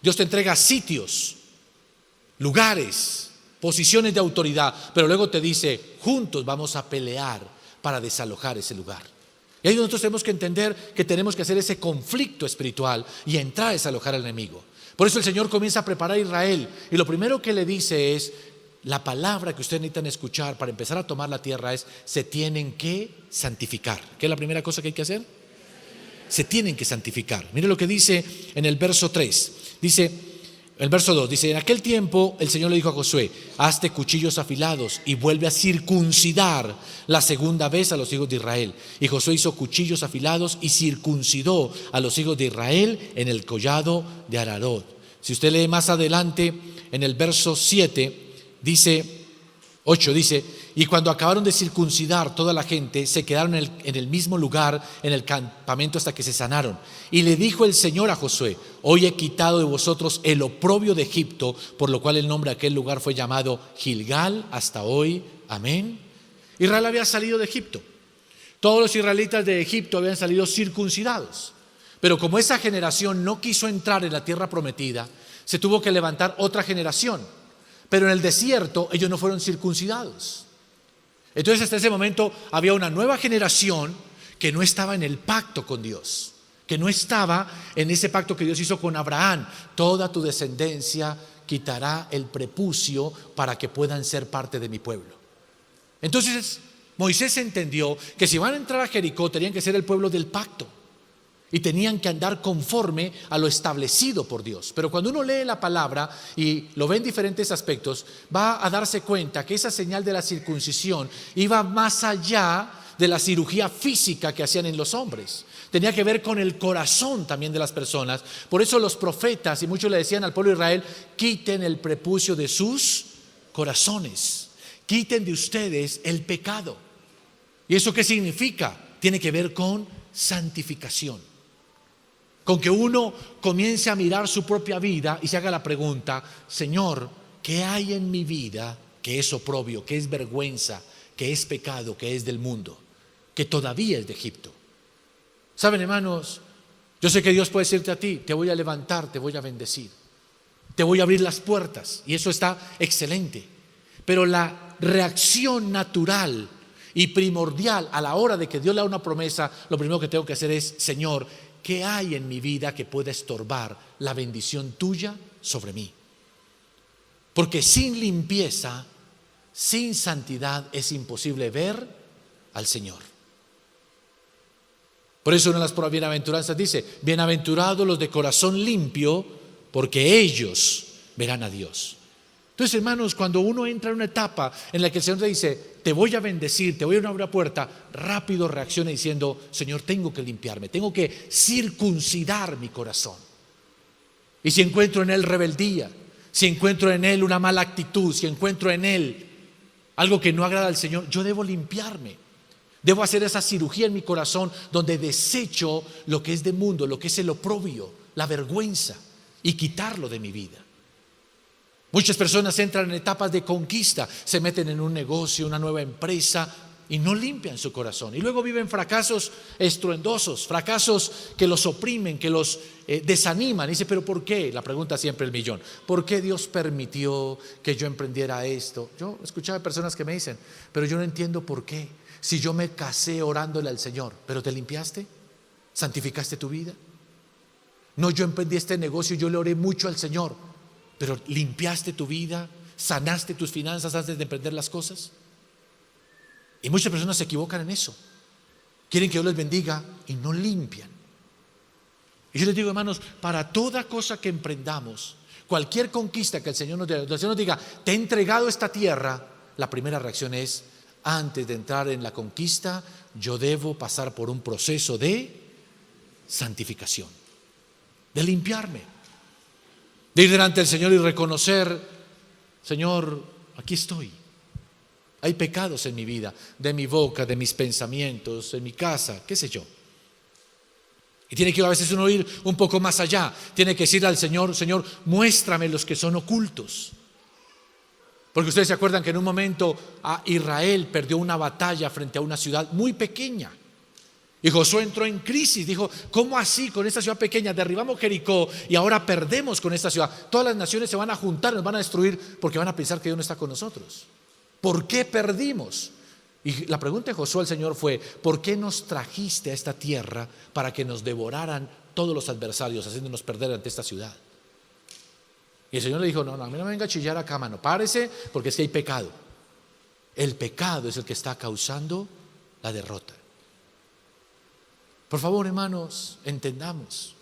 Dios te entrega sitios, lugares, posiciones de autoridad, pero luego te dice, juntos vamos a pelear para desalojar ese lugar. Y ahí nosotros tenemos que entender que tenemos que hacer ese conflicto espiritual y entrar a desalojar al enemigo. Por eso el Señor comienza a preparar a Israel y lo primero que le dice es, la palabra que ustedes necesitan escuchar para empezar a tomar la tierra es, se tienen que santificar. ¿Qué es la primera cosa que hay que hacer? Se tienen que santificar. Mire lo que dice en el verso 3. Dice, el verso 2 dice, en aquel tiempo el Señor le dijo a Josué, hazte cuchillos afilados y vuelve a circuncidar la segunda vez a los hijos de Israel. Y Josué hizo cuchillos afilados y circuncidó a los hijos de Israel en el collado de Ararot. Si usted lee más adelante en el verso 7, dice, 8 dice, y cuando acabaron de circuncidar toda la gente, se quedaron en el mismo lugar, en el campamento hasta que se sanaron. Y le dijo el Señor a Josué, hoy he quitado de vosotros el oprobio de Egipto, por lo cual el nombre de aquel lugar fue llamado Gilgal hasta hoy. Amén. Israel había salido de Egipto. Todos los israelitas de Egipto habían salido circuncidados. Pero como esa generación no quiso entrar en la tierra prometida, se tuvo que levantar otra generación. Pero en el desierto ellos no fueron circuncidados. Entonces hasta ese momento había una nueva generación que no estaba en el pacto con Dios, que no estaba en ese pacto que Dios hizo con Abraham. Toda tu descendencia quitará el prepucio para que puedan ser parte de mi pueblo. Entonces Moisés entendió que si van a entrar a Jericó tenían que ser el pueblo del pacto y tenían que andar conforme a lo establecido por Dios. Pero cuando uno lee la palabra y lo ve en diferentes aspectos, va a darse cuenta que esa señal de la circuncisión iba más allá de la cirugía física que hacían en los hombres. Tenía que ver con el corazón también de las personas. Por eso los profetas y muchos le decían al pueblo de Israel, quiten el prepucio de sus corazones, quiten de ustedes el pecado. ¿Y eso qué significa? Tiene que ver con santificación. Con que uno comience a mirar su propia vida y se haga la pregunta, Señor, ¿qué hay en mi vida que es oprobio, que es vergüenza, que es pecado, que es del mundo, que todavía es de Egipto? Saben, hermanos, yo sé que Dios puede decirte a ti, te voy a levantar, te voy a bendecir, te voy a abrir las puertas y eso está excelente. Pero la reacción natural y primordial a la hora de que Dios le da una promesa, lo primero que tengo que hacer es, Señor, ¿qué hay en mi vida que pueda estorbar la bendición tuya sobre mí? Porque sin limpieza, sin santidad es imposible ver al Señor. Por eso una de las bienaventuranzas dice, bienaventurados los de corazón limpio, porque ellos verán a Dios. Entonces, hermanos, cuando uno entra en una etapa en la que el Señor te dice, te voy a bendecir, te voy a abrir una puerta, rápido reacciona diciendo, Señor, tengo que limpiarme, tengo que circuncidar mi corazón. Y si encuentro en Él rebeldía, si encuentro en Él una mala actitud, si encuentro en Él algo que no agrada al Señor, yo debo limpiarme. Debo hacer esa cirugía en mi corazón donde desecho lo que es de mundo, lo que es el oprobio, la vergüenza y quitarlo de mi vida. Muchas personas entran en etapas de conquista, se meten en un negocio, una nueva empresa y no limpian su corazón. Y luego viven fracasos estruendosos, fracasos que los oprimen, que los desaniman. Y dice, ¿pero por qué? La pregunta siempre el millón. ¿Por qué Dios permitió que yo emprendiera esto? Yo escuchaba personas que me dicen, pero yo no entiendo por qué. Si yo me casé orándole al Señor, ¿pero te limpiaste? ¿Santificaste tu vida? No, yo emprendí este negocio, yo le oré mucho al Señor, pero ¿limpiaste tu vida? ¿Sanaste tus finanzas antes de emprender las cosas? Y muchas personas se equivocan en eso. Quieren que Dios les bendiga y no limpian. Y yo les digo, hermanos, para toda cosa que emprendamos, cualquier conquista que el Señor nos diga, te he entregado esta tierra, la primera reacción es, antes de entrar en la conquista, yo debo pasar por un proceso de santificación, de limpiarme, de ir delante del Señor y reconocer, Señor, aquí estoy. Hay pecados en mi vida, de mi boca, de mis pensamientos, en mi casa, qué sé yo. Y tiene que a veces uno ir un poco más allá. Tiene que decirle al Señor, Señor, muéstrame los que son ocultos. Porque ustedes se acuerdan que en un momento Israel perdió una batalla frente a una ciudad muy pequeña. Y Josué entró en crisis, dijo, ¿cómo así con esta ciudad pequeña? Derribamos Jericó y ahora perdemos con esta ciudad. Todas las naciones se van a juntar, nos van a destruir porque van a pensar que Dios no está con nosotros. ¿Por qué perdimos? Y la pregunta de Josué al Señor fue, ¿por qué nos trajiste a esta tierra para que nos devoraran todos los adversarios, haciéndonos perder ante esta ciudad? Y el Señor le dijo, no, a mí no me venga a chillar acá, mano, párese, porque es que hay pecado. El pecado es el que está causando la derrota. Por favor, hermanos, entendamos,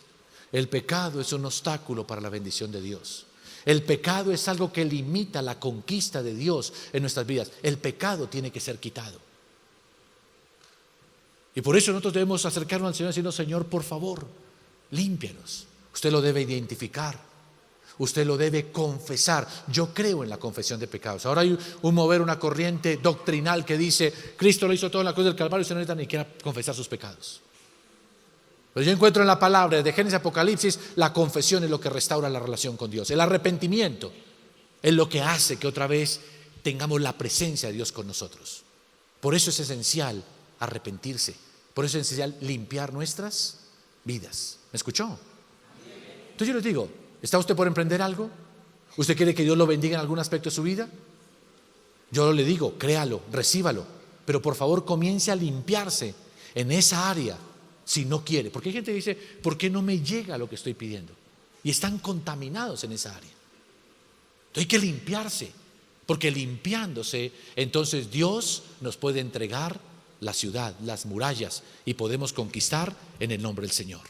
el pecado es un obstáculo para la bendición de Dios. El pecado es algo que limita la conquista de Dios en nuestras vidas. El pecado tiene que ser quitado. Y por eso nosotros debemos acercarnos al Señor diciendo, Señor, por favor, límpianos. Usted lo debe identificar. Usted lo debe confesar. Yo creo en la confesión de pecados. Ahora hay un mover, una corriente doctrinal que dice, Cristo lo hizo todo en la cruz del Calvario y usted no necesita ni siquiera confesar sus pecados. Pero yo encuentro en la palabra de Génesis y Apocalipsis, la confesión es lo que restaura la relación con Dios. El arrepentimiento es lo que hace que otra vez tengamos la presencia de Dios con nosotros. Por eso es esencial arrepentirse. Por eso es esencial limpiar nuestras vidas. ¿Me escuchó? Entonces yo les digo, ¿está usted por emprender algo? ¿Usted quiere que Dios lo bendiga en algún aspecto de su vida? Yo le digo, créalo, recíbalo. Pero por favor comience a limpiarse en esa área. Si no quiere, porque hay gente que dice, ¿por qué no me llega lo que estoy pidiendo? Y están contaminados en esa área. Entonces hay que limpiarse, porque limpiándose, entonces Dios nos puede entregar la ciudad, las murallas, y podemos conquistar en el nombre del Señor.